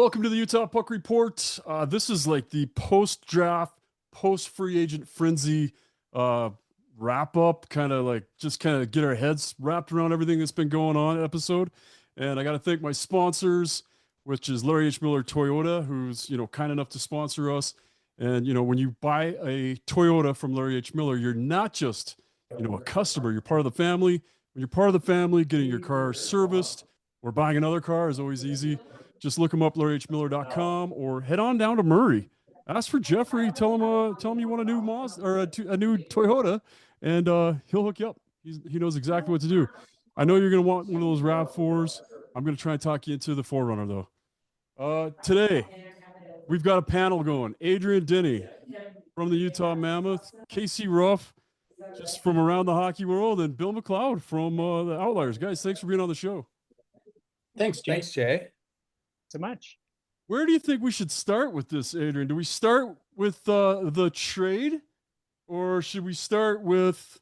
welcome to the Utah Puck Report. This is like the post-draft, post-free agent frenzy uh, wrap-up, kind of like just kind of get our heads wrapped around everything that's been going on episode. And I got to thank my sponsors, which is Larry H. Miller Toyota, who's kind enough to sponsor us. And when you buy a Toyota from Larry H. Miller, you're not just a customer; you're part of the family. When you're part of the family, getting your car serviced or buying another car is always easy. Just look him up, larryhmiller.com, or head on down to Murray. Ask for Jeffrey. Tell him you want a new Mazda or a new Toyota, and he'll hook you up. He knows exactly what to do. I know you're going to want one of those RAV4s. I'm going to try and talk you into the 4Runner, though. Today, we've got a panel going. Adrian Denny from the Utah Mammoth, Casey Ruff, just from around the hockey world, and Bill McCloud from the Outliers. Guys, thanks for being on the show. Thanks, Jay. Thanks, Jay. So much. Where do you think we should start with this, Adrian? Do we start with the trade, or should we start with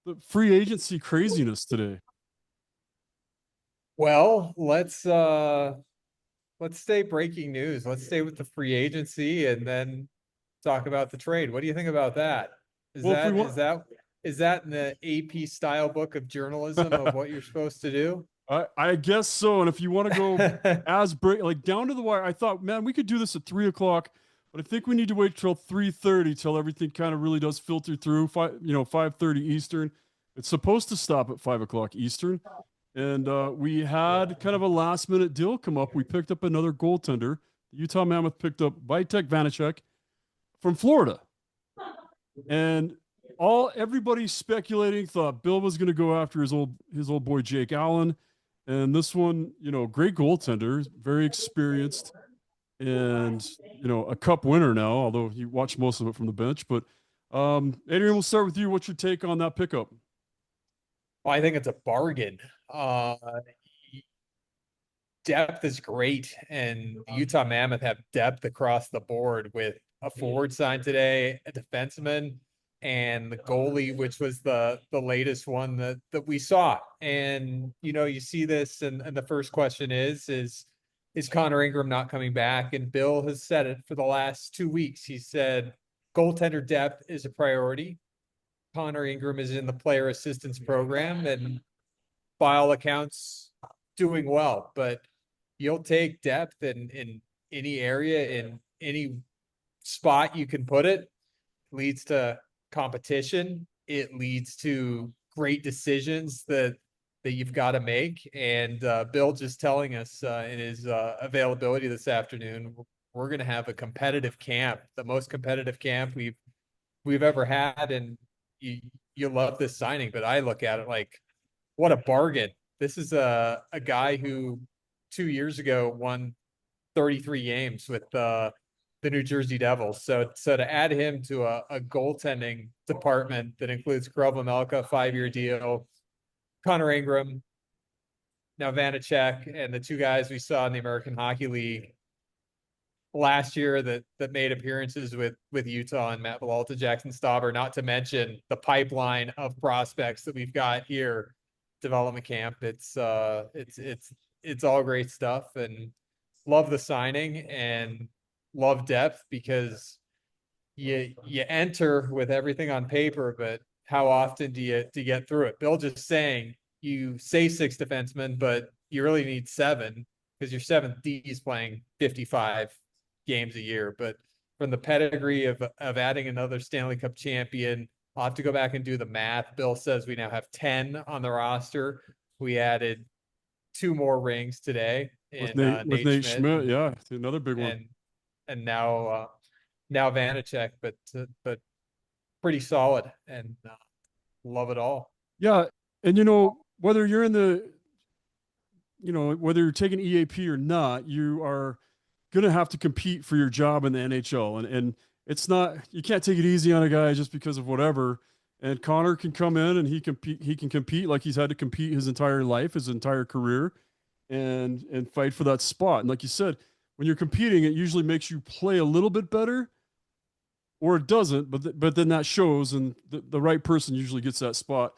the free agency craziness today? Well, let's stay breaking news. Let's stay with the free agency and then talk about the trade. What do you think about that? Is that in the AP style book of journalism of what you're supposed to do? I guess so. And if you want to go like down to the wire, I thought, man, we could do this at 3:00, but I think we need to wait till 3:30 till everything kind of really does filter through. 5:30 Eastern. It's supposed to stop at 5:00 Eastern. And we had kind of a last minute deal come up. We picked up another goaltender. The Utah Mammoth picked up Vitek Vanacek from Florida. And everybody speculating thought Bill was going to go after his old boy Jake Allen. And this one, great goaltender, very experienced, and a cup winner now, although he watched most of it from the bench. But Adrian, we'll start with you. What's your take on that pickup? Well, I think it's a bargain. Depth is great, and the Utah Mammoth have depth across the board with a forward signed today, a defenseman, and the goalie, which was the latest one that we saw. And you see this, and the first question is Connor Ingram not coming back? And Bill has said it for the last 2 weeks. He said goaltender depth is a priority. Connor Ingram is in the player assistance program, and by all accounts, doing well. But you'll take depth in any area, in any spot you can put it. Leads to competition. It leads to great decisions that you've got to make. And Bill just telling us in his availability this afternoon, we're going to have a competitive camp, the most competitive camp we've ever had. And you love this signing, but I look at it like, what a bargain. This is a guy who 2 years ago won 33 games with the New Jersey Devils. So to add him to a goaltending department that includes Karel Vejmelka, 5-year deal, Connor Ingram, now Vanacek, and the two guys we saw in the American Hockey League last year that made appearances with Utah, and Matt Villalta, Jackson Stauber, not to mention the pipeline of prospects that we've got here, development camp. It's all great stuff, and love the signing and love depth, because you enter with everything on paper, but how often do you get through it? Bill just saying you say 6 defensemen, but you really need 7, because your 7th D is playing 55 games a year. But from the pedigree of adding another Stanley Cup champion, I'll have to go back and do the math. Bill says we now have 10 on the roster. We added 2 more rings today With Nate Schmidt. Yeah, another big one. And now Vanacek, but pretty solid, and love it all. Yeah, and whether you're in the, whether you're taking EAP or not, you are going to have to compete for your job in the NHL, and it's not, you can't take it easy on a guy just because of whatever. And Connor can come in and he can compete like he's had to compete his entire life, his entire career, and fight for that spot. And like you said, when you're competing, it usually makes you play a little bit better, or it doesn't, but then that shows, and the right person usually gets that spot.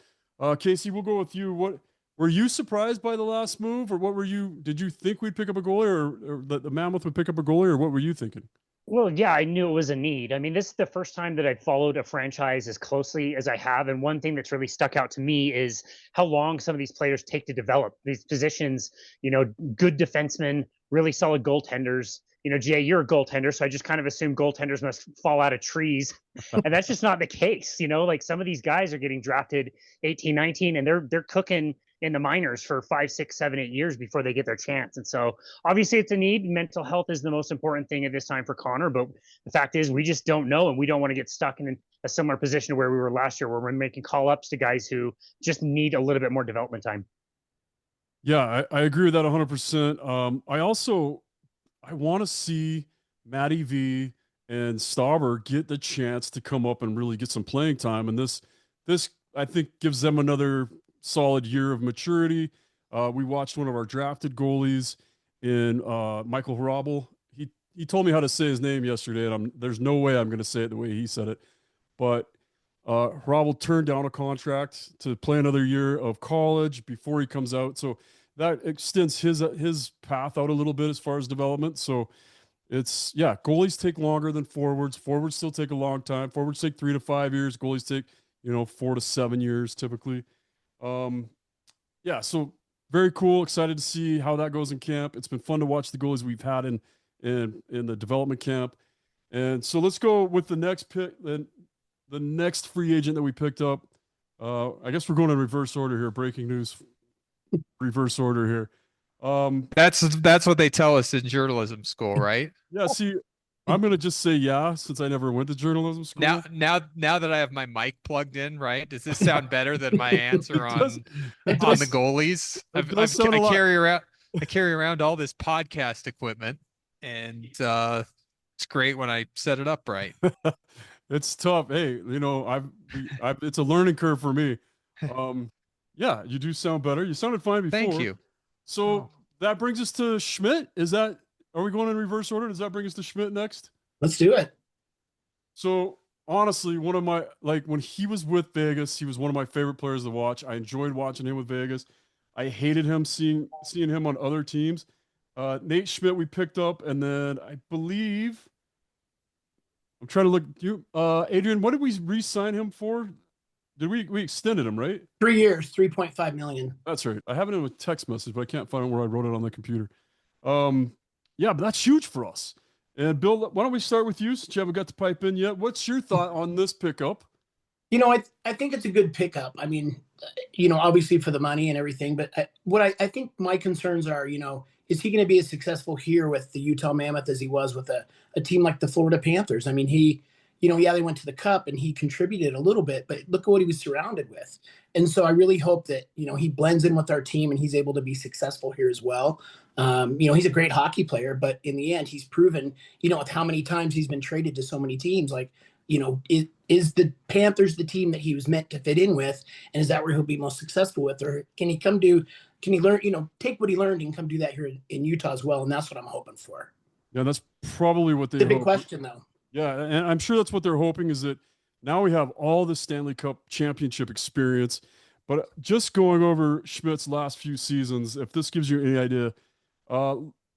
Casey, we'll go with you. Were you surprised by the last move, or what were you? Did you think we'd pick up a goalie, or that the Mammoth would pick up a goalie, or what were you thinking? Well, yeah, I knew it was a need. I mean, this is the first time that I've followed a franchise as closely as I have. And one thing that's really stuck out to me is how long some of these players take to develop these positions. Good defensemen, really solid goaltenders. Jay, you're a goaltender, so I just kind of assume goaltenders must fall out of trees. And that's just not the case. Like some of these guys are getting drafted 18, 19, and they're cooking in the minors for 5, 6, 7, 8 years before they get their chance. And so obviously it's a need. Mental health is the most important thing at this time for Connor, but the fact is we just don't know, and we don't want to get stuck in a similar position where we were last year, where we're making call ups to guys who just need a little bit more development time. Yeah, I agree with that 100%. I want to see Matty V and Stauber get the chance to come up and really get some playing time, and this I think gives them another solid year of maturity. We watched one of our drafted goalies in Michael Hrabal. He told me how to say his name yesterday, and there's no way I'm going to say it the way he said it. But Hrabal turned down a contract to play another year of college before he comes out, so that extends his path out a little bit as far as development. So goalies take longer than forwards. Forwards still take a long time. Forwards take 3 to 5 years. Goalies take 4 to 7 years typically. So very cool. Excited to see how that goes in camp. It's been fun to watch the goalies we've had in the development camp. And so let's go with the next pick, the next free agent that we picked up. I guess we're going in reverse order here. Breaking news, reverse order here. That's what they tell us in journalism school, right? Yeah. See, I'm gonna just say yeah, since I never went to journalism school. Now that I have my mic plugged in, right? Does this sound better than my answer on the goalies? I carry around all this podcast equipment, and it's great when I set it up right. It's tough. Hey, it's a learning curve for me. Yeah, you do sound better. You sounded fine before. Thank you. So that brings us to Schmidt. Are we going in reverse order? Does that bring us to Schmidt next? Let's do it. So honestly, when he was with Vegas, he was one of my favorite players to watch. I enjoyed watching him with Vegas. I hated him seeing him on other teams. Nate Schmidt we picked up, and then I believe I'm trying to look. Adrian, what did we re-sign him for? Did we extended him, right? 3 years, 3.5 million. That's right. I have it in a text message, but I can't find where I wrote it on the computer. Yeah, but that's huge for us. And Bill, why don't we start with you since you haven't got to pipe in yet? What's your thought on this pickup? I think it's a good pickup. I mean, obviously for the money and everything, but I think my concerns are, is he going to be as successful here with the Utah Mammoth as he was with a team like the Florida Panthers? I mean, they went to the Cup and he contributed a little bit, but look at what he was surrounded with. And so I really hope that, he blends in with our team and he's able to be successful here as well. He's a great hockey player, but in the end, he's proven, with how many times he's been traded to so many teams, is the Panthers the team that he was meant to fit in with? And is that where he'll be most successful with? Or can he learn, take what he learned and come do that here in Utah as well? And that's what I'm hoping for. Yeah, that's probably what it's a big question though. Yeah, and I'm sure that's what they're hoping, is that now we have all the Stanley Cup championship experience. But just going over Schmidt's last few seasons, if this gives you any idea,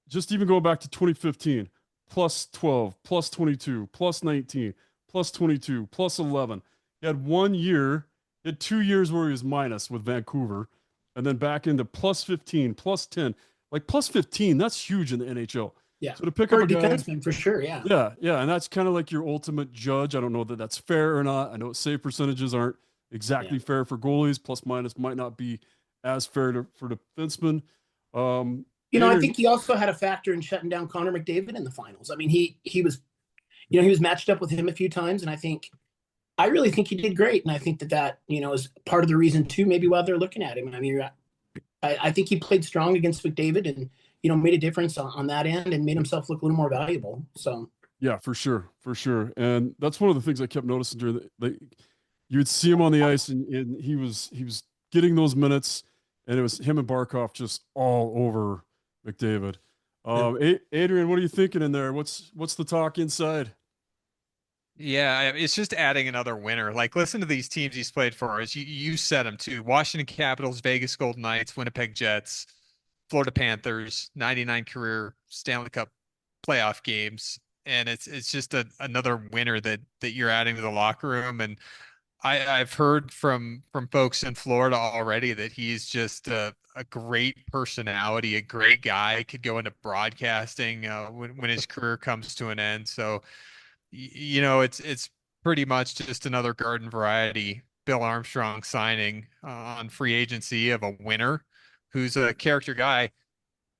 just even going back to 2015, plus 12, plus 22, plus 19, plus 22, plus 11. He had 1 year, he had 2 years where he was minus with Vancouver, and then back into plus 15, plus 10. Like plus 15, that's huge in the NHL. Yeah. So to pick up a defenseman for sure. Yeah. Yeah. And that's kind of like your ultimate judge. I don't know that that's fair or not. I know save percentages aren't exactly fair for goalies. Plus minus might not be as fair for defensemen. I think he also had a factor in shutting down Connor McDavid in the finals. I mean, he was matched up with him a few times, and I really think he did great. And I think that is part of the reason too, maybe why they're looking at him. I mean, I think he played strong against McDavid and, made a difference on that end and made himself look a little more valuable. So yeah, for sure. And that's one of the things I kept noticing during you would see him on the ice and he was getting those minutes, and it was him and Barkov just all over McDavid. Adrian, what are you thinking in there? What's the talk inside? Yeah, it's just adding another winner. Like, listen to these teams he's played for. As you said them too: Washington Capitals, Vegas Golden Knights, Winnipeg Jets, Florida Panthers, 99 career Stanley Cup playoff games, and it's just another winner that you're adding to the locker room. And I've heard from folks in Florida already that he's just a great personality, a great guy. Could go into broadcasting when his career comes to an end. So it's pretty much just another garden variety Bill Armstrong signing on free agency of a winner who's a character guy.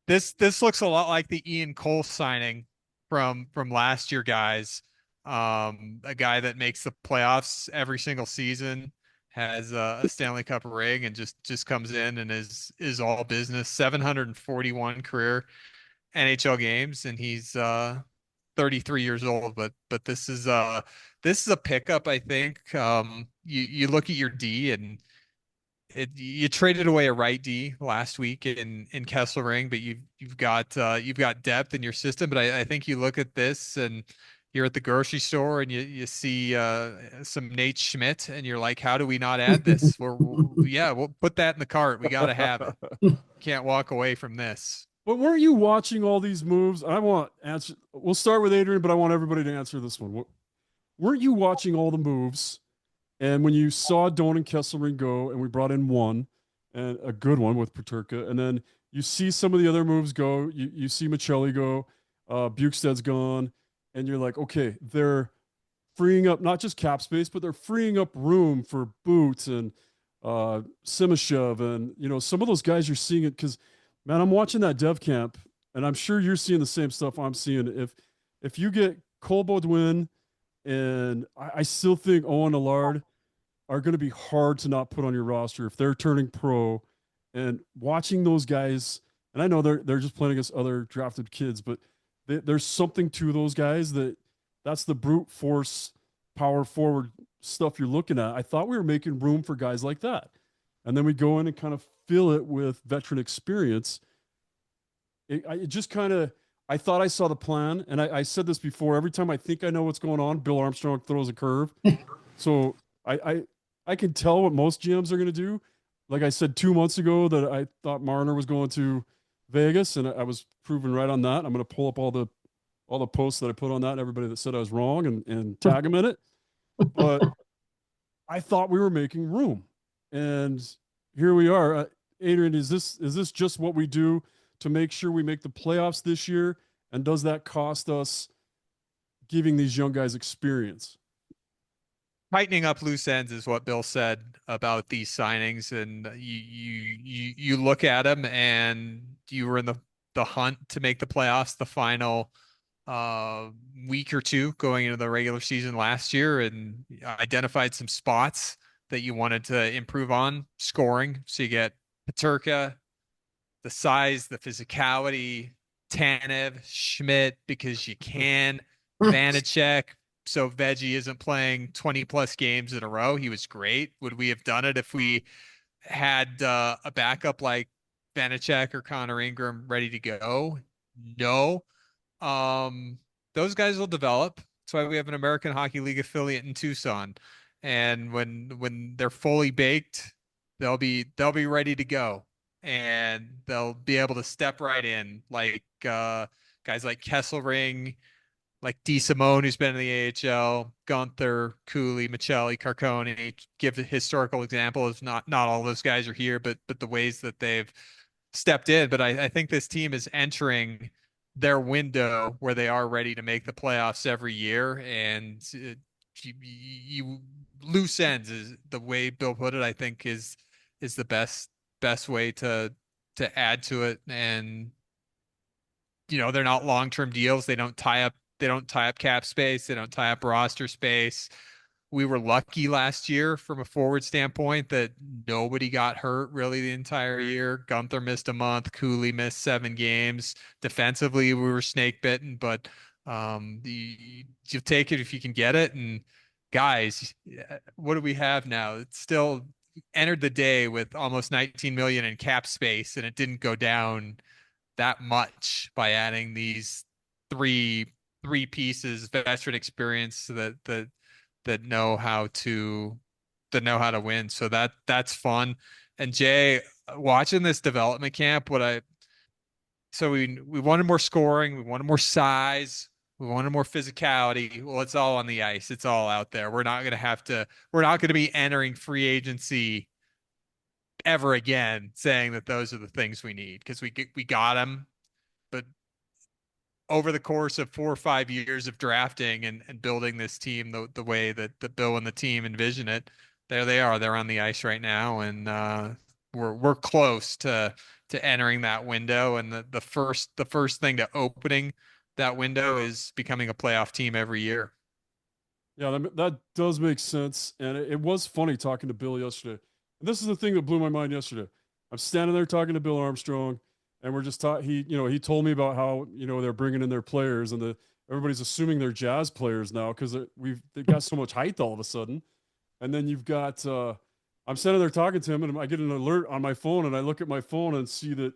This looks a lot like the Ian Cole signing from last year, guys. A guy that makes the playoffs every single season, has a Stanley Cup ring, and just comes in and is all business. 741 career NHL games, and he's 33 years old. But this is a pickup, I think. You look at your D, and you traded away a right D last week in Kesselring, but you've got depth in your system. But I think you look at this, and you're at the grocery store and you see some Nate Schmidt, and you're like, how do we not add this? Yeah, we'll put that in the cart. We got to have it. Can't walk away from this. But weren't you watching all these moves? I want answer. We'll start with Adrian, but I want everybody to answer this one. Weren't you watching all the moves? And when you saw Doan and Kesselring go, and we brought in one, and a good one with Paterka, and then you see some of the other moves go, you see Michelli go, Bukestad's gone, and you're like, okay, they're freeing up not just cap space, but they're freeing up room for Boots and Simashev, and some of those guys you're seeing it because, man, I'm watching that dev camp, and I'm sure you're seeing the same stuff I'm seeing. If you get Cole Baudouin, and I still think Owen Allard are going to be hard to not put on your roster if they're turning pro. And watching those guys, and I know they're just playing against other drafted kids, but there's something to those guys that's the brute force power forward stuff you're looking at. I thought we were making room for guys like that, and then we go in and kind of fill it with veteran experience. It just kind of, I thought I saw the plan, and I said this before. Every time I think I know what's going on, Bill Armstrong throws a curve. So I can tell what most GMs are going to do. Like I said 2 months ago that I thought Marner was going to Vegas, and I was proven right on that. I'm going to pull up all the posts that I put on that, and everybody that said I was wrong, and tag them in it. But I thought we were making room, and here we are. Adrian, is this just what we do to make sure we make the playoffs this year? And does that cost us giving these young guys experience? Tightening up loose ends is what Bill said about these signings, and you look at them, and you were in the hunt to make the playoffs the final week or two going into the regular season last year, and identified some spots that you wanted to improve on scoring. So you get Paterka, the size, the physicality, Tanev, Schmidt, because you can, Vanacek. So Veggie isn't playing 20 plus games in a row. He was great. Would we have done it if we had a backup like Vanacek or Connor Ingram ready to go? No. Those guys will develop. That's why we have an American Hockey League affiliate in Tucson. And when they're fully baked, they'll be ready to go. And they'll be able to step right in, like guys like Kesselring, like D. Simone, who's been in the AHL, Gunther, Cooley, Michelli, Carcone. Give the historical example is not all those guys are here, but the ways that they've stepped in. But I think this team is entering their window where they are ready to make the playoffs every year. And you loose ends is the way Bill put it. I think is the best way to add to it. And they're not long-term deals. They don't tie up cap space. They don't tie up roster space. We were lucky last year from a forward standpoint that nobody got hurt really the entire year. Gunther missed a month. Cooley missed 7 games. Defensively, we were snake bitten, but you take it if you can get it. And guys, what do we have now? It's still entered the day with almost 19 million in cap space, and it didn't go down that much by adding these three three pieces, veteran experience that know how to win. So that's fun. And Jay, watching this development camp, so we wanted more scoring, we wanted more size, we wanted more physicality. Well, it's all on the ice. It's all out there. We're not going to be entering free agency ever again saying that those are the things we need, because we got them. But over the course of 4 or 5 years of drafting and building this team the way that Bill and the team envision it, there they are. They're on the ice right now, and we're close to entering that window. And the first thing to opening that window is becoming a playoff team every year. Yeah, that does make sense. And it was funny talking to Bill yesterday. And this is the thing that blew my mind yesterday. I'm standing there talking to Bill Armstrong, and we're just talking. He told me about how they're bringing in their players, and everybody's assuming they're Jazz players now because they've got so much height all of a sudden. And then you've got I'm standing there talking to him, and I get an alert on my phone, and I look at my phone and see that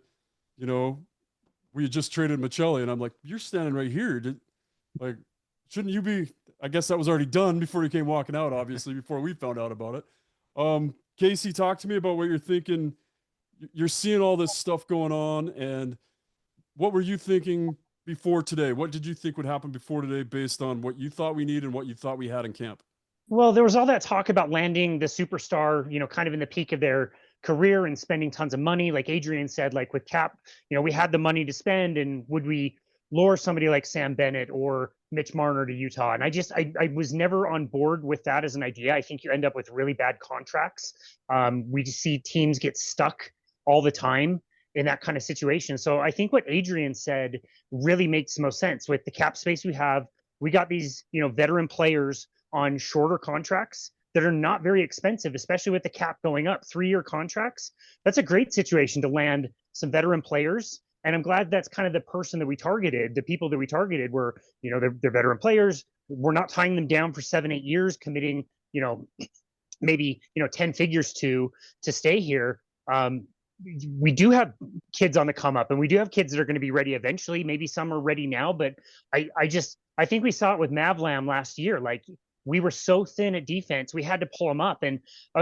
we had just traded Michelli, and I'm like, you're standing right here. Like, shouldn't you be? I guess that was already done before you came walking out, obviously, before we found out about it. Casey, talk to me about what you're thinking. You're seeing all this stuff going on, and what were you thinking before today? What did you think would happen before today based on what you thought we needed and what you thought we had in camp? Well, there was all that talk about landing the superstar, kind of in the peak of their career and spending tons of money. Like Adrian said, like with cap, we had the money to spend, and would we lure somebody like Sam Bennett or Mitch Marner to Utah? And I was never on board with that as an idea. I think you end up with really bad contracts. We just see teams get stuck all the time in that kind of situation. So I think what Adrian said really makes the most sense. With the cap space we have, we got these, veteran players on shorter contracts that are not very expensive, especially with the cap going up. 3-year contracts. That's a great situation to land some veteran players. And I'm glad that's kind of the person that we targeted. The people that we targeted were, they're veteran players. We're not tying them down for 7-8 years, committing, maybe 10 figures to stay here. We do have kids on the come up, and we do have kids that are going to be ready eventually. Maybe some are ready now, but I think we saw it with Mavlam last year. Like, we were so thin at defense, we had to pull him up, and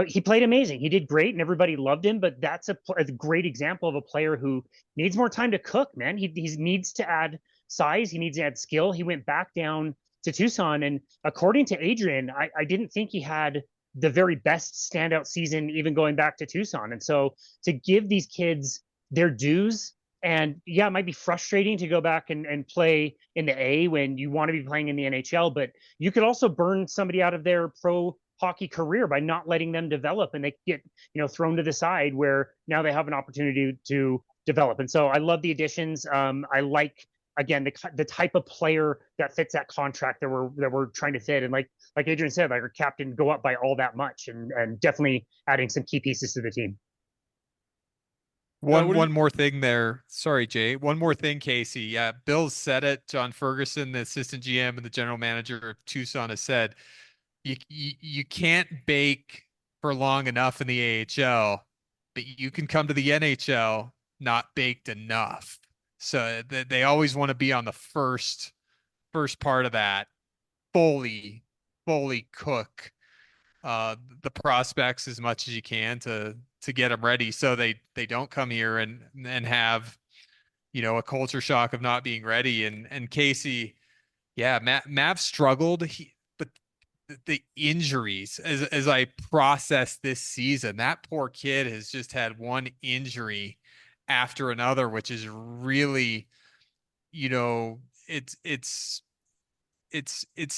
he played amazing. He did great, and everybody loved him. But that's a great example of a player who needs more time to cook. Man, he needs to add size. He needs to add skill. He went back down to Tucson, and according to Adrian, I didn't think he had the very best standout season, even going back to Tucson. And so to give these kids their dues, and yeah, it might be frustrating to go back and play in the A when you want to be playing in the NHL, but you could also burn somebody out of their pro hockey career by not letting them develop, and they get, thrown to the side where now they have an opportunity to develop. And so I love the additions. I like, again, the type of player that fits that contract that we're trying to fit. And like Adrian said, like, our cap didn't go up by all that much, and definitely adding some key pieces to the team. One more thing there. Sorry, Jay. One more thing, Casey. Yeah, Bill said it. John Ferguson, the assistant GM and the general manager of Tucson, has said you can't bake for long enough in the AHL, but you can come to the NHL not baked enough. So they always want to be on the first part of that, fully cook the prospects as much as you can to get them ready, so they don't come here and have a culture shock of not being ready. And Casey, yeah, Mav struggled, but the injuries, as I process this season, that poor kid has just had one injury after another, which is really, it's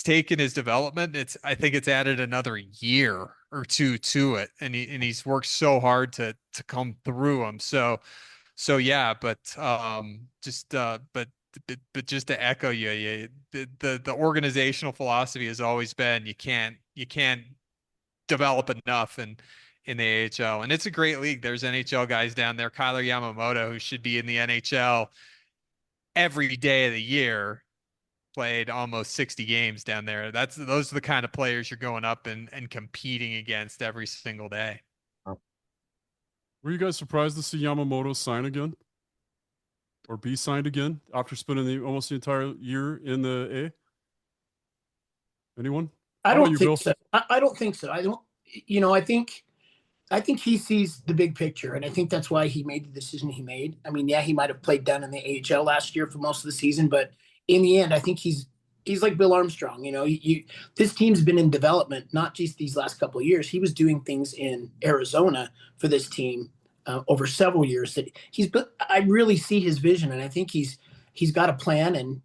taken his development. I think it's added another year or two to it, and he's worked so hard to come through them. So yeah, but just to echo you, the organizational philosophy has always been you can't develop enough in the AHL, and it's a great league. There's NHL guys down there, Kyler Yamamoto, who should be in the NHL every day of the year, played almost 60 games down there. Those are the kind of players you're going up and competing against every single day. Were you guys surprised to see Yamamoto sign again, or be signed again after spending almost the entire year in the A? Anyone? I How about don't you, think Bill? so. I don't think so. I don't. I think he sees the big picture, and I think that's why he made the decision he made. I mean, yeah, he might have played down in the AHL last year for most of the season, but in the end, I think he's like Bill Armstrong. This team's been in development, not just these last couple of years. He was doing things in Arizona for this team over several years. That I really see his vision, and I think he's got a plan, and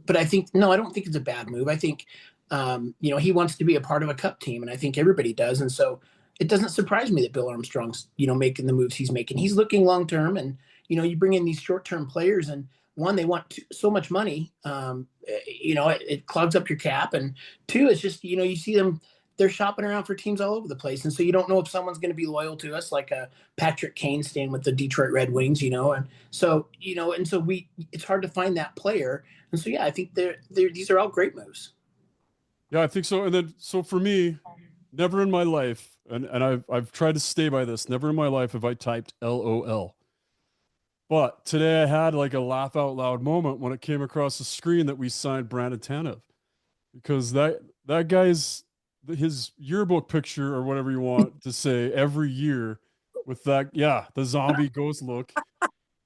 But I think no, I don't think it's a bad move. I think he wants to be a part of a cup team, and I think everybody does, and so it doesn't surprise me that Bill Armstrong's, making the moves he's making. He's looking long term, and you bring in these short term players, and one, they want so much money. It clogs up your cap, and two, it's just you see them. They're shopping around for teams all over the place, and so you don't know if someone's going to be loyal to us, like a Patrick Kane staying with the Detroit Red Wings, and so it's hard to find that player, and so yeah, I think these are all great moves. Yeah, I think so. And then, so for me, never in my life, and I've tried to stay by this. Never in my life have I typed LOL. But today I had like a laugh out loud moment when it came across the screen that we signed Brandon Tanev, because that guy's his yearbook picture, or whatever you want to say, every year with that, yeah, the zombie ghost look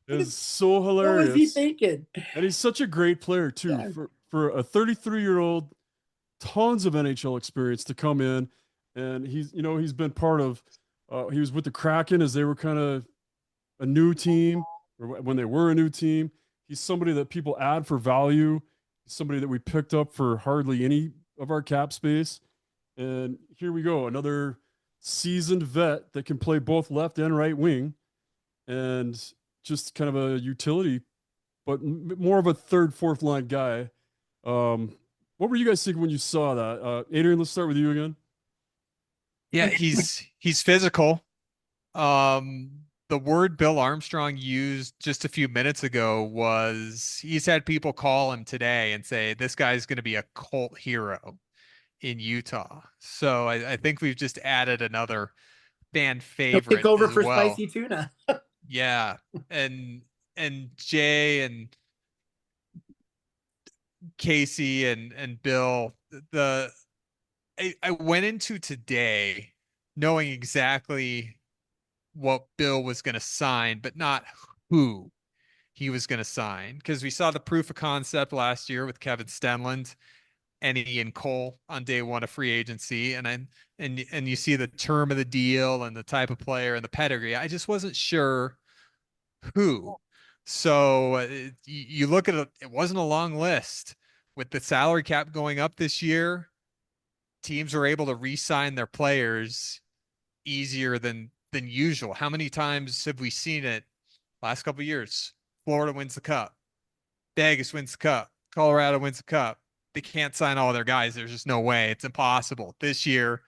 is so What was he hilarious. thinking? And he's such a great player too, Yeah. for a 33-year-old, tons of NHL experience to come in. And he's been part of, he was with the Kraken as they were kind of a new team, or when they were a new team. He's somebody that people add for value. He's somebody that we picked up for hardly any of our cap space. And here we go, another seasoned vet that can play both left and right wing, and just kind of a utility, but more of a third, fourth line guy. What were you guys thinking when you saw that? Adrian, let's start with you again. Yeah, he's physical. The word Bill Armstrong used just a few minutes ago was he's had people call him today and say this guy's going to be a cult hero in Utah. So I think we've just added another fan He'll take favorite over as for well. spicy tuna. Yeah. And Jay and Casey and Bill, I went into today knowing exactly what Bill was going to sign, but not who he was going to sign, because we saw the proof of concept last year with Kevin Stenlund and Ian Cole on day one of free agency, and you see the term of the deal and the type of player and the pedigree. I just wasn't sure who. So you look at it, it wasn't a long list. With the salary cap going up this year, teams were able to re-sign their players easier than usual. How many times have we seen it last couple of years? Florida wins the cup. Vegas wins the cup. Colorado wins the cup. They can't sign all their guys. There's just no way. It's impossible. This year,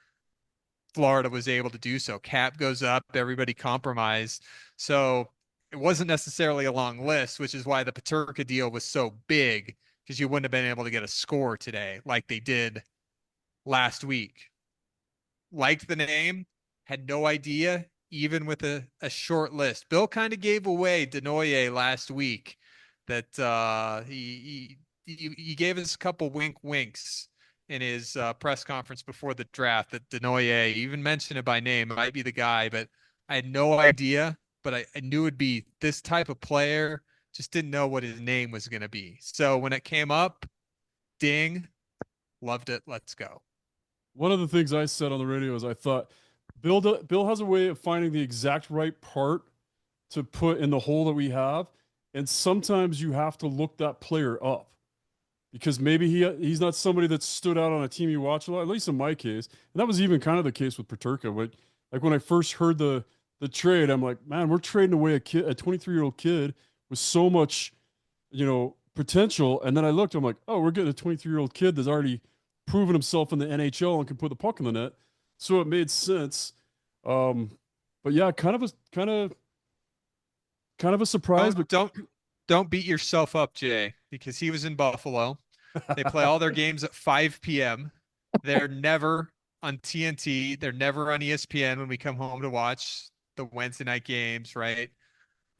Florida was able to do so. Cap goes up, everybody compromised. So it wasn't necessarily a long list, which is why the Paterka deal was so big, because you wouldn't have been able to get a score today like they did last week. Liked the name, had no idea, even with a short list. Bill kind of gave away Denoye last week, that he gave us a couple winks in his press conference before the draft, that Denoye, even mentioned it by name, might be the guy, but I had no idea, but I knew it'd be this type of player, just didn't know what his name was going to be. So when it came up, ding, loved it. Let's go. One of the things I said on the radio is I thought Bill has a way of finding the exact right part to put in the hole that we have, and sometimes you have to look that player up, because maybe he's not somebody that stood out on a team you watch a lot. At least in my case, and that was even kind of the case with Paterka. When I first heard the trade, I'm like, man, we're trading away a 23-year-old kid with so much, potential. And then I looked, I'm like, oh, we're getting a 23-year-old kid that's already proven himself in the NHL and can put the puck in the net. So it made sense. But yeah, kind of a surprise. Don't beat yourself up, Jay, because he was in Buffalo. They play all their games at 5 p.m. They're never on TNT. They're never on ESPN when we come home to watch the Wednesday night games, right?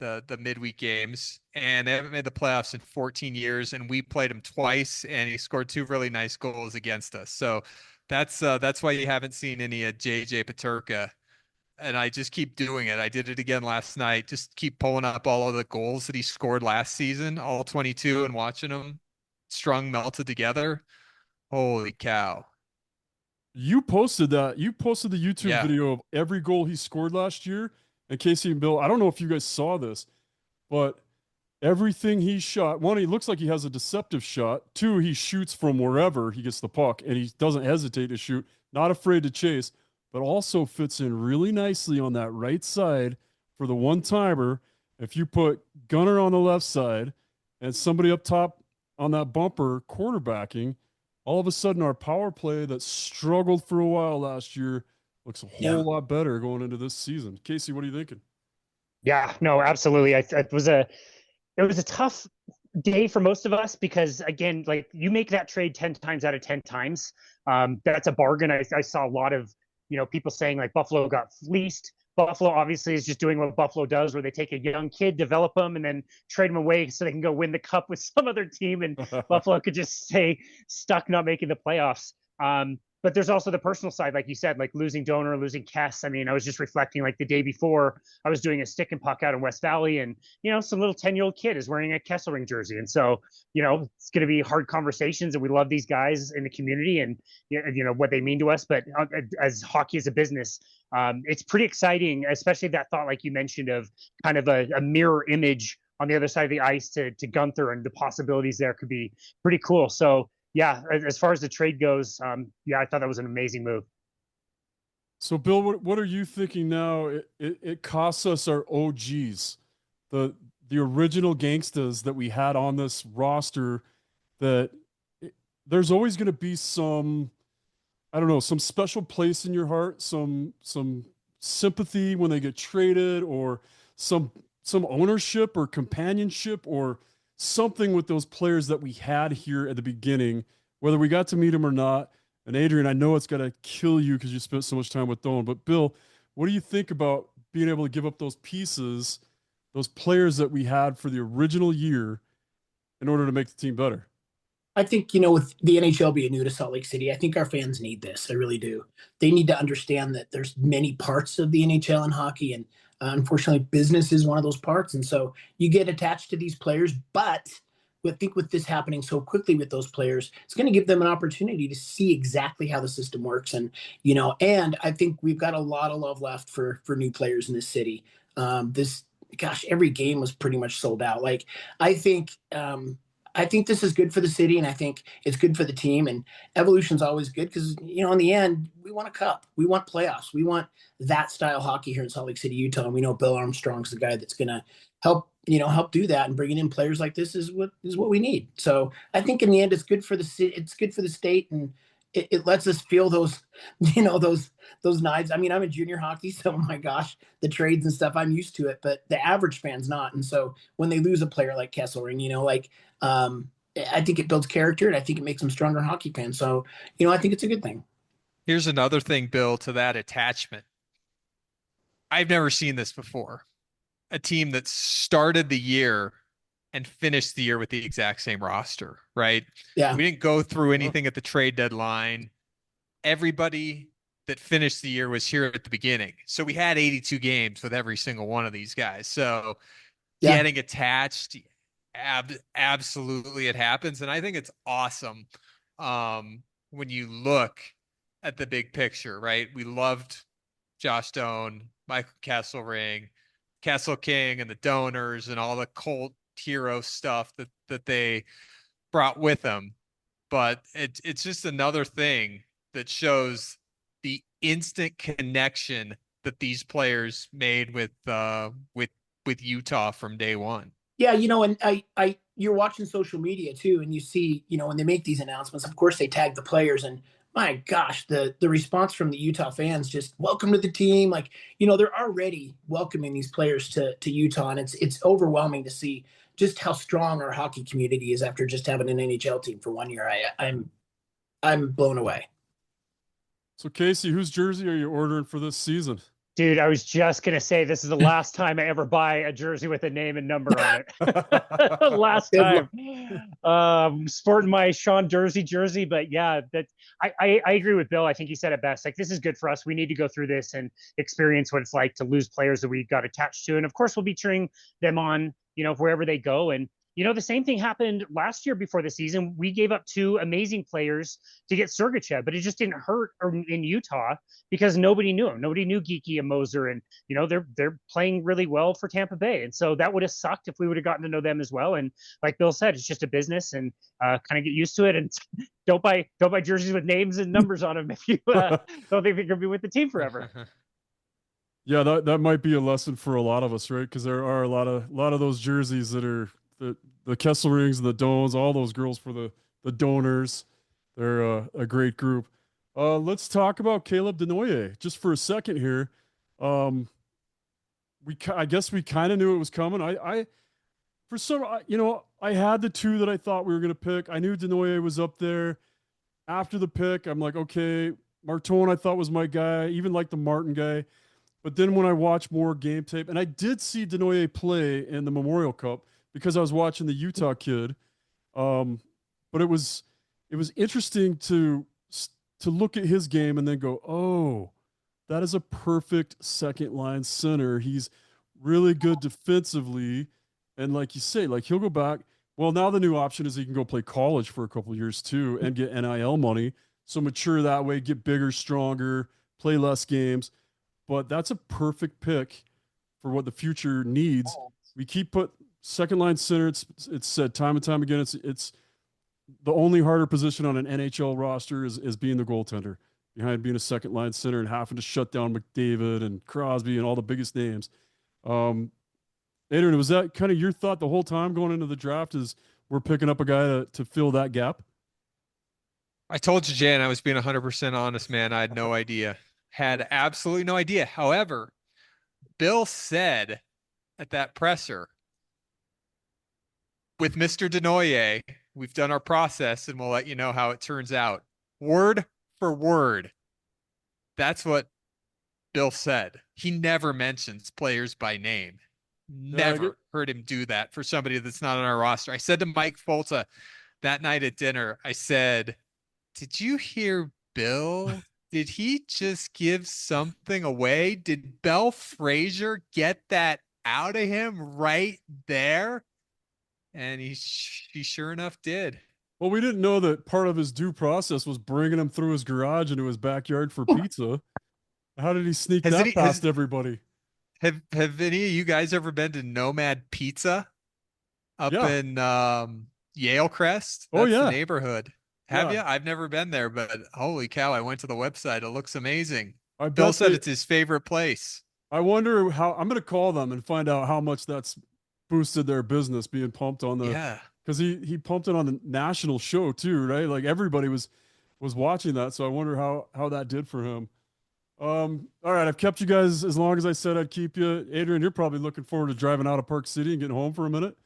the midweek games, and they haven't made the playoffs in 14 years. And we played him twice, and he scored 2 really nice goals against us. So that's why you haven't seen any of JJ Peterka. And I just keep doing it. I did it again last night. Just keep pulling up all of the goals that he scored last season, all 22, and watching them strung melted together. Holy cow. You posted that. You posted the YouTube Yeah. video of every goal he scored last year. And Casey and Bill, I don't know if you guys saw this, but everything he shot, one, he looks like he has a deceptive shot. Two, he shoots from wherever he gets the puck and he doesn't hesitate to shoot, not afraid to chase, but also fits in really nicely on that right side for the one timer. If you put Gunner on the left side and somebody up top on that bumper quarterbacking, all of a sudden our power play that struggled for a while last year looks a whole lot better going into this season. Casey, what are you thinking? Yeah, no, absolutely. It was a tough day for most of us because again, like you make that trade 10 times out of 10 times. That's a bargain. I saw a lot of, people saying like Buffalo got fleeced. Buffalo obviously is just doing what Buffalo does, where they take a young kid, develop them, and then trade them away so they can go win the cup with some other team, and Buffalo could just stay stuck not making the playoffs. But there's also the personal side, like you said, like losing Donor, losing Kess. I mean, I was just reflecting like the day before I was doing a stick and puck out in West Valley, and some little 10-year-old kid is wearing a Kesselring jersey, and so it's going to be hard conversations, and we love these guys in the community, and what they mean to us. But as hockey is a business, it's pretty exciting, especially that thought, like you mentioned, of kind of a mirror image on the other side of the ice to Gunther, and the possibilities there could be pretty cool. So yeah, as far as the trade goes, I thought that was an amazing move. So, Bill, what are you thinking now? It costs us our OGs, the original gangsters that we had on this roster. That there's always going to be some, I don't know, some special place in your heart, some sympathy when they get traded, or some ownership or companionship or something with those players that we had here at the beginning, whether we got to meet them or not. And Adrian, I know it's got to kill you because you spent so much time with Doan, but Bill, what do you think about being able to give up those pieces, those players that we had for the original year in order to make the team better? I think, with the NHL being new to Salt Lake City, I think our fans need this. I really do. They need to understand that there's many parts of the NHL in hockey, and unfortunately, business is one of those parts. And so you get attached to these players, but I think with this happening so quickly with those players, it's going to give them an opportunity to see exactly how the system works. And, and I think we've got a lot of love left for new players in this city. Every game was pretty much sold out. Like, I think this is good for the city, and I think it's good for the team. And evolution's always good because, in the end, we want a cup. We want playoffs. We want that style hockey here in Salt Lake City, Utah. And we know Bill Armstrong's the guy that's going to help do that. And bringing in players like this is what we need. So I think in the end, it's good for the city. It's good for the state, and it lets us feel those, those nights. I mean, I'm in junior hockey, so my gosh, the trades and stuff, I'm used to it, but the average fan's not. And so when they lose a player like Kesselring, I think it builds character, and I think it makes them stronger hockey fans. So, I think it's a good thing. Here's another thing, Bill, to that attachment. I've never seen this before. A team that started the year and finished the year with the exact same roster, right? Yeah. We didn't go through anything at the trade deadline. Everybody that finished the year was here at the beginning. So we had 82 games with every single one of these guys. So getting attached, absolutely it happens. And I think it's awesome when you look at the big picture, right? We loved Josh Doan, Michael Kesselring, Kessel King, and the donors and all the cult hero stuff that they brought with them. But it's just another thing that shows the instant connection that these players made with Utah from day one. Yeah, and you're watching social media too, and you see, when they make these announcements, of course they tag the players, and my gosh, the response from the Utah fans, just welcome to the team. Like, they're already welcoming these players to Utah, and it's overwhelming to see just how strong our hockey community is after just having an NHL team for 1 year. I'm blown away. So, Casey, whose jersey are you ordering for this season? Dude, I was just gonna say this is the last time I ever buy a jersey with a name and number on it. Last time. Sporting my Sean jersey, but yeah, I agree with Bill. I think he said it best. Like, this is good for us. We need to go through this and experience what it's like to lose players that we got attached to. And of course, we'll be cheering them on, wherever they go. And the same thing happened last year before the season. We gave up two amazing players to get Sergachev, but it just didn't hurt in Utah because nobody knew him. Nobody knew Geeky and Moser, and they're playing really well for Tampa Bay. And so that would have sucked if we would have gotten to know them as well. And like Bill said, it's just a business, and kind of get used to it. And don't buy jerseys with names and numbers on them if you don't think they're gonna be with the team forever. Yeah, that might be a lesson for a lot of us, right? Because there are a lot of those jerseys that are the Kesselrings and the Dones, all those girls for the donors. They're a great group. Let's talk about Caleb Denoyer just for a second here. I guess we kind of knew it was coming. I had the two that I thought we were going to pick. I knew Denoyer was up there. After the pick, I'm like, okay, Martone I thought was my guy, even like the Martin guy. But then when I watched more game tape, and I did see Denoyer play in the Memorial Cup because I was watching the Utah kid. But it was interesting to look at his game and then go, oh, that is a perfect second line center. He's really good defensively. And like you say, like he'll go back. Well, now the new option is he can go play college for a couple of years too and get NIL money. So mature that way, get bigger, stronger, play less games. But that's a perfect pick for what the future needs. We keep put second line center. It's said time and time again. It's the only harder position on an NHL roster is being the goaltender behind being a second line center and having to shut down McDavid and Crosby and all the biggest names. Adrian, was that kind of your thought the whole time going into the draft is we're picking up a guy to fill that gap? I told you, Jay, and I was being 100% honest, man. I had no idea. Had absolutely no idea. However, Bill said at that presser, with Mr. Denoyer, we've done our process and we'll let you know how it turns out. Word for word. That's what Bill said. He never mentions players by name. Never heard him do that for somebody that's not on our roster. I said to Mike Folta that night at dinner, I said, did you hear Bill? Did he just give something away? Did Bell Frazier get that out of him right there? And he sure enough did. Well, we didn't know that part of his due process was bringing him through his garage into his backyard for pizza. How did he sneak past everybody? Have any of you guys ever been to Nomad Pizza up in Yale Crest? That's the neighborhood. Have you? I've never been there, but holy cow, I went to the website. It looks amazing. Bill said it's his favorite place. I wonder how I'm going to call them and find out how much that's boosted their business being pumped on because he pumped it on the national show too, right? Like everybody was watching that. So I wonder how that did for him. All right, I've kept you guys as long as I said I'd keep you. Adrian, you're probably looking forward to driving out of Park City and getting home for a minute.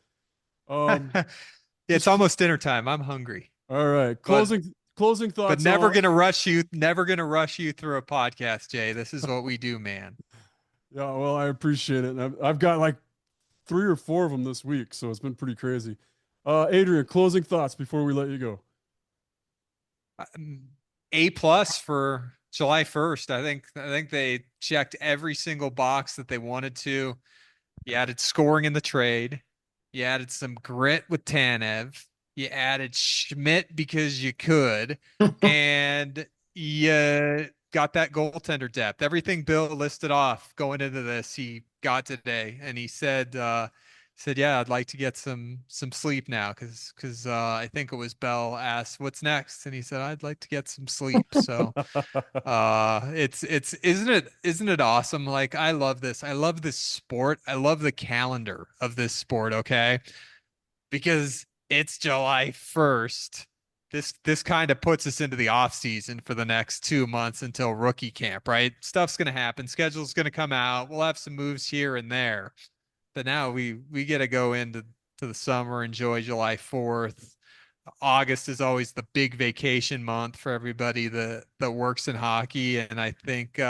It's almost dinner time. I'm hungry. All right. Closing thoughts. But never gonna rush you through a podcast, Jay. This is what we do, man. Yeah, well, I appreciate it. I've got like 3 or 4 of them this week, so it's been pretty crazy. Adrian, closing thoughts before we let you go. A+ for July 1st. I think they checked every single box that they wanted to. You added scoring in the trade. You added some grit with Tanev. You added Schmidt because you could. And you got that goaltender depth. Everything Bill listed off going into this, he got today. And he said, yeah, I'd like to get some sleep now because I think it was Bell asked what's next, and he said I'd like to get some sleep. So isn't it awesome? Like I love this. I love this sport. I love the calendar of this sport. Okay, because it's July 1st. This kind of puts us into the off season for the next 2 months until rookie camp. Right, stuff's gonna happen. Schedule's gonna come out. We'll have some moves here and there. But now we get to go into the summer, enjoy July 4th. August is always the big vacation month for everybody that works in hockey. And I think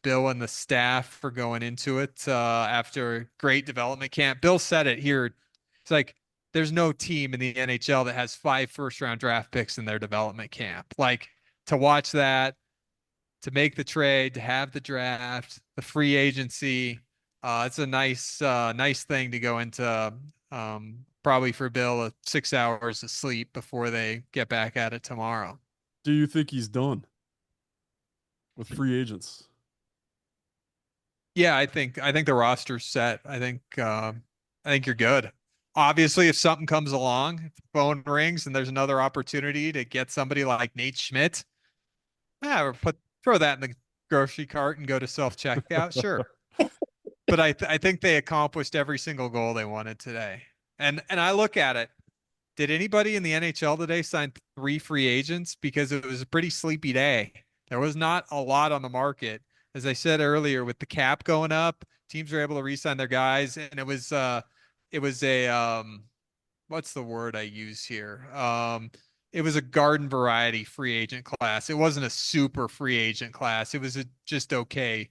Bill and the staff for going into it after a great development camp. Bill said it here. It's like there's no team in the NHL that has 5 first-round draft picks in their development camp. Like to watch that, to make the trade, to have the draft, the free agency. It's a nice thing to go into. Probably for Bill, 6 hours of sleep before they get back at it tomorrow. Do you think he's done with free agents? Yeah, I think the roster's set. I think you're good. Obviously, if something comes along, if the phone rings and there's another opportunity to get somebody like Nate Schmidt, yeah, throw that in the grocery cart and go to self-checkout. Sure. But I think they accomplished every single goal they wanted today. And I look at it. Did anybody in the NHL today sign 3 free agents? Because it was a pretty sleepy day. There was not a lot on the market. As I said earlier, with the cap going up, teams were able to re-sign their guys, and it was a what's the word I use here? It was a garden variety free agent class. It wasn't a super free agent class. It was a just okay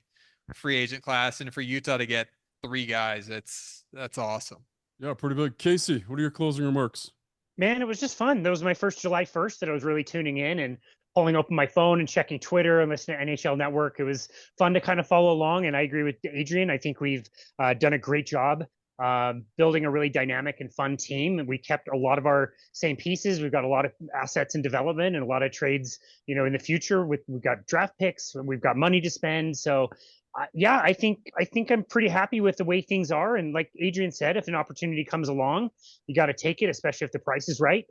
free agent class, and for Utah to get 3 guys, that's awesome. Yeah, pretty big. Casey, what are your closing remarks? Man, it was just fun. That was my first July 1st that I was really tuning in and pulling open my phone and checking Twitter and listening to NHL Network. It was fun to kind of follow along. And I agree with Adrian. I think we've done a great job building a really dynamic and fun team. And we kept a lot of our same pieces. We've got a lot of assets in development and a lot of trades, in the future. We've got draft picks, we've got money to spend. So yeah, I think I'm pretty happy with the way things are. And like Adrian said, if an opportunity comes along, you got to take it, especially if the price is right.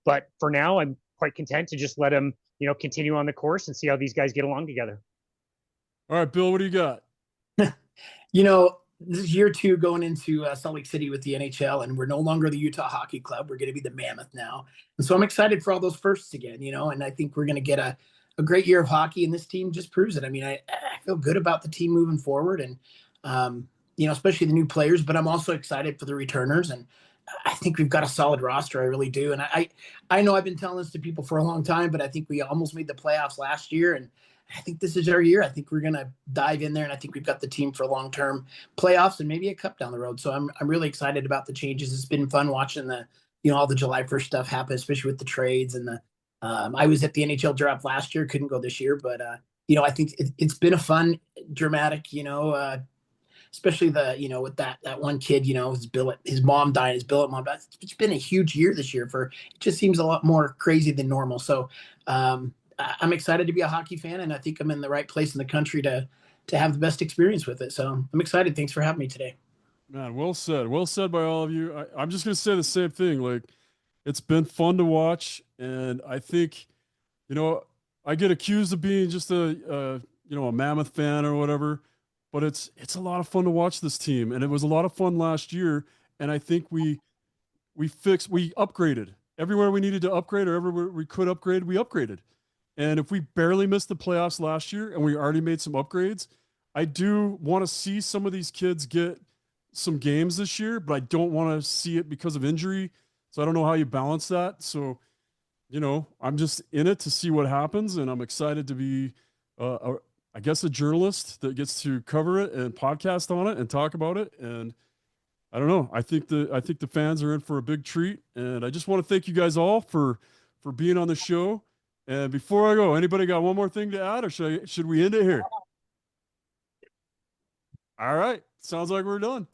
But for now, I'm quite content to just let them, continue on the course and see how these guys get along together. All right, Bill, what do you got? This is year 2 going into Salt Lake City with the NHL, and we're no longer the Utah Hockey Club. We're going to be the Mammoth now. And so I'm excited for all those firsts again, and I think we're going to get a great year of hockey, and this team just proves it. I mean, I feel good about the team moving forward and, especially the new players, but I'm also excited for the returners. And I think we've got a solid roster. I really do. And I know I've been telling this to people for a long time, but I think we almost made the playoffs last year. And I think this is our year. I think we're going to dive in there, and I think we've got the team for long-term playoffs and maybe a cup down the road. So I'm really excited about the changes. It's been fun watching all the July 1st stuff happen, especially with the trades and I was at the NHL draft last year, couldn't go this year, but I think it's been a fun, dramatic, especially with that one kid, his mom died, his billet mom died. It's been a huge year this year it just seems a lot more crazy than normal. So I'm excited to be a hockey fan, and I think I'm in the right place in the country to have the best experience with it. So I'm excited. Thanks for having me today. Man, well said. Well said by all of you. I'm just going to say the same thing. Like, it's been fun to watch, and I think, I get accused of being just a Mammoth fan or whatever, but it's a lot of fun to watch this team, and it was a lot of fun last year. And I think we upgraded everywhere we needed to upgrade, or everywhere we could upgrade, we upgraded. And if we barely missed the playoffs last year and we already made some upgrades, I do want to see some of these kids get some games this year, but I don't want to see it because of injury. So I don't know how you balance that. So, I'm just in it to see what happens, and I'm excited to be, I guess, a journalist that gets to cover it and podcast on it and talk about it. And I don't know. I think the fans are in for a big treat, and I just want to thank you guys all for being on the show. And before I go, anybody got one more thing to add, or should we end it here? All right. Sounds like we're done.